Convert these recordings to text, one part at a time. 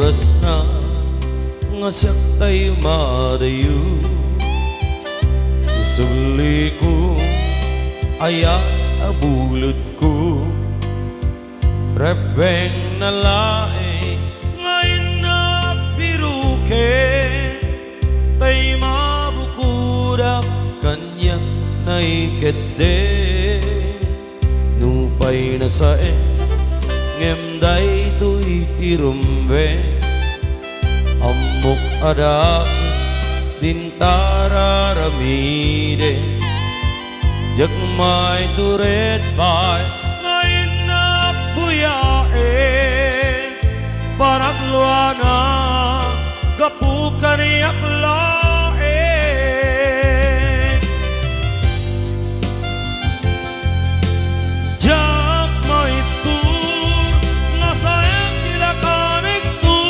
oras na nga siyak tayo madayo. Isuli ko aya abulod ko, rebeng na lae ngayon na piruken, tay mabukudak kanyak naikede. Nupay na sae ngemday to'y tirumbe, amok adas din tararamide, jak may turet bay ngayon na buyae, paragluana gapukan yaklae. Jak may tur nasayang kilakanik tu,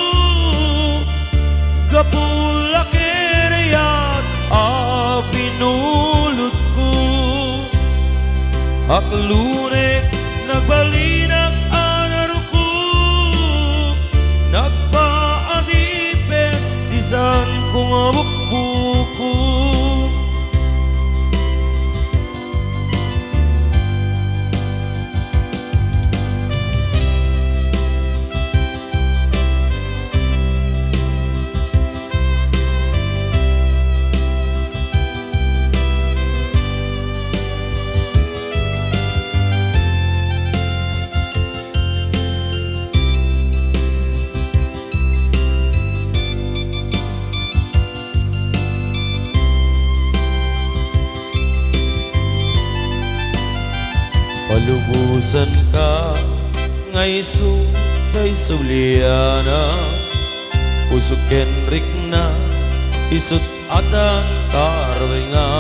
gapula kereyat pinulot ko, aklunek nagbalinag anaro ko, nagpaadipet disan kong abukbuko. Palubusan ka ngay sutay suliana, usok Henrik na isut atang karwenga.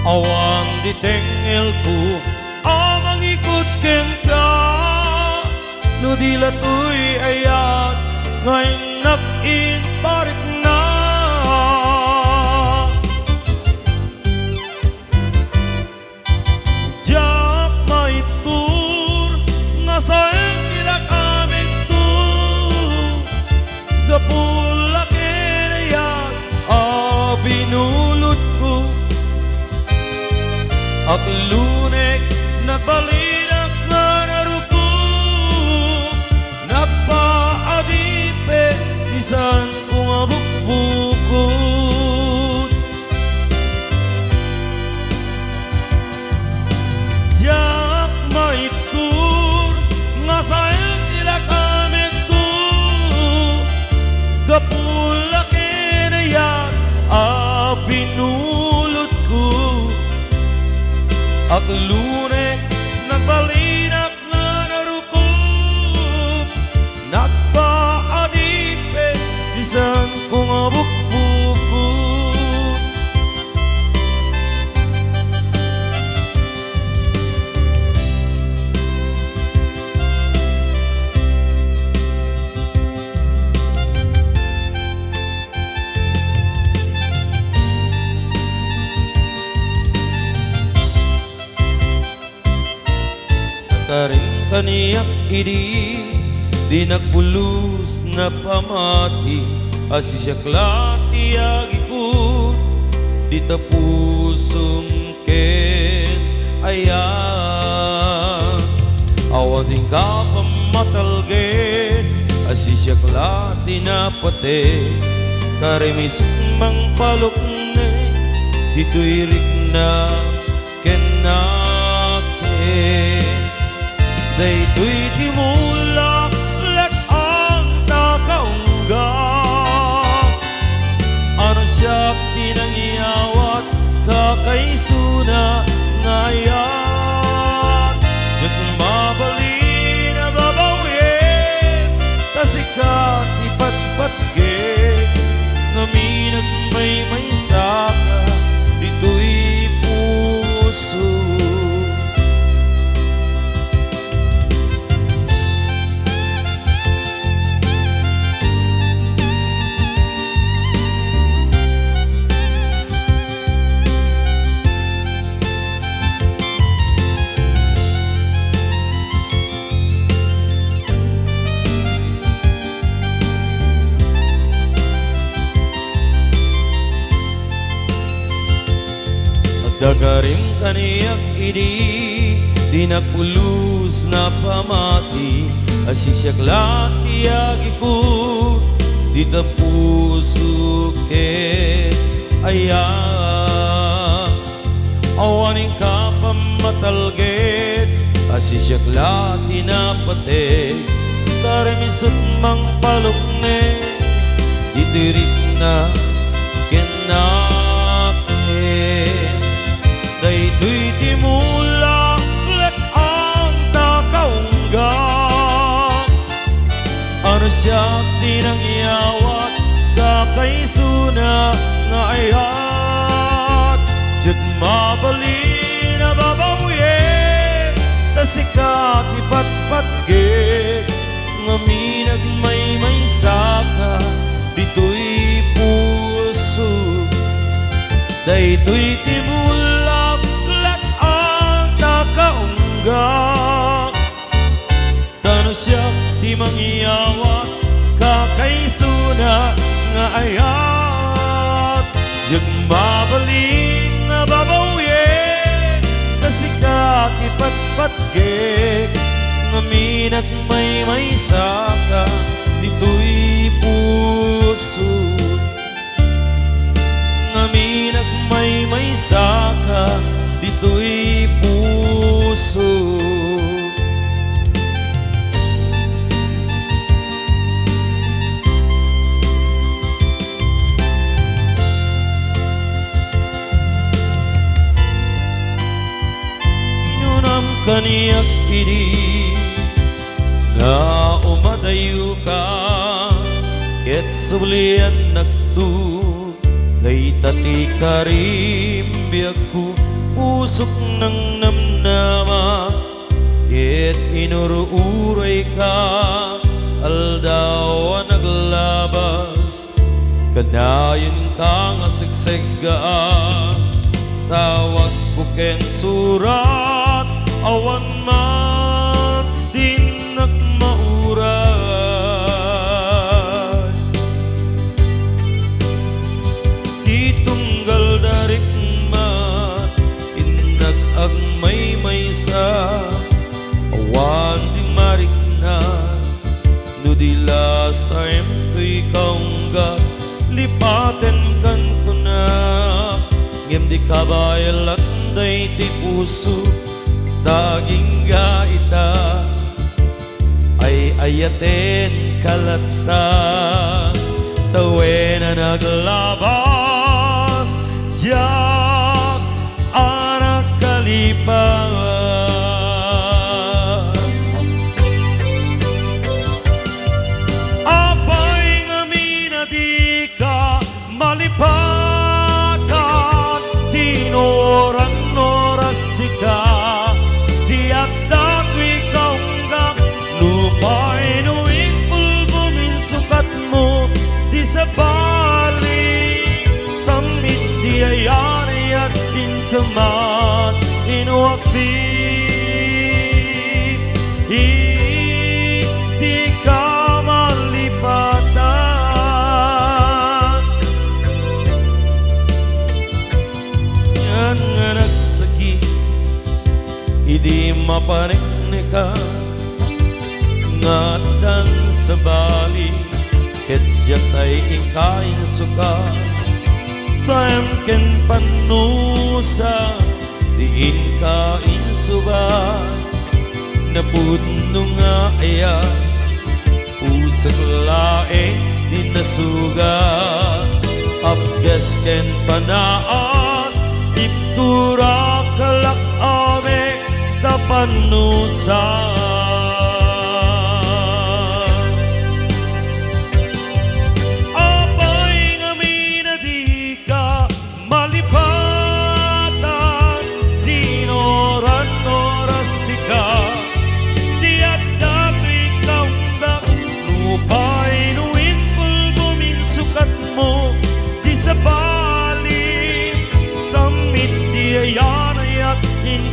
Awang ditengel ko amang ikot ken ka, no dila to'y ayat ngayon nag-in parik na. Jak may tur nasayang kilakanik tu, gapula kereyat binulot ko, aklunek nagbalinag nga naruko, nagpaadipet bisan kong abukbukot. Jak may tur nasayang kilakanik tu, gapula kereyat binulot ko, aklunek nagbalinag nga naruko, nagpaadipet bisan kong abukbuko. Karing kaniyak idi di nagpulus na pamati, asisyak lati agikut di tapusum ken ayan. Awading ka pamatalgen asisyak lati na pate, karimis mang palukne dito'y rikna kenake. Daytoy timulak lek ang nakaungga, ano siyak tinangyawat kakaisuna ngayat. Jak mabali na babawin tasikat ipatpatge, ngaminag may saka dito'y Dakarim kaniyak idi dinapulus na pamati asisyak lati agiku dita puso ke aya awaning kapamatalget asisyak lati na pate karimisot mang palukne itirit na kinake daytoy di mula let ang takaungga ano siya tinangyawat kakaisuna nga ayat jud mabali na babawi tasikat ipatpatge ngaminag may saka dito'y puso daytoy timulap lat ang takaungga tano siya di mangyawat kakaisuna nga ayat jug mabaling na babawi tasikat ipatpatge ngaminag may saka dito'y puso ngaminag may saka dito'y puso inunam kaniyak idi nga umadayo ka ket sublian nagtu kay tati karimbiag ko pusok ng namnama ket inuruuray ka aldaw naglabas kadayon ka nga sigsega tawag ko ken surat awan man din nagmauray di tunggal darik man inag may sa awan ding marik na nudila sa emto'y kaungga lipaten kan ko na ngem di kabayal at day ti puso daging gaita ay ayaten kalata tawe na naglabas diyak anak kalipan apay ngamin di ka malipakan tinoran norasika diyak dato'y kaunggak lupay nuing pulbumin sukat mo di sa bali samit di ayari at dinkaman inuaksi di ka malipatan yan nga nagsakit idi mapaniknika ngatan sa bali ket siya tay ikaing suka sayam ken panusa diin ka insuba napudno nga aya pusak lae di nasuga apgas ken panaas iptura kalak ame tapanusa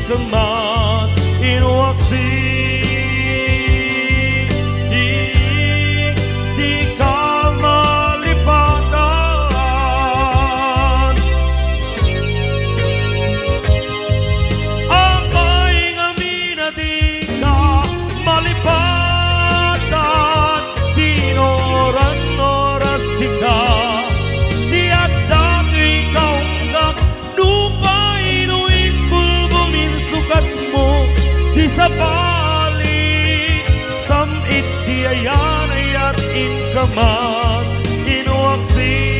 Kaman inuaksi di ka malipatan di sa balik samit di ayan ayat in kamat inuaksi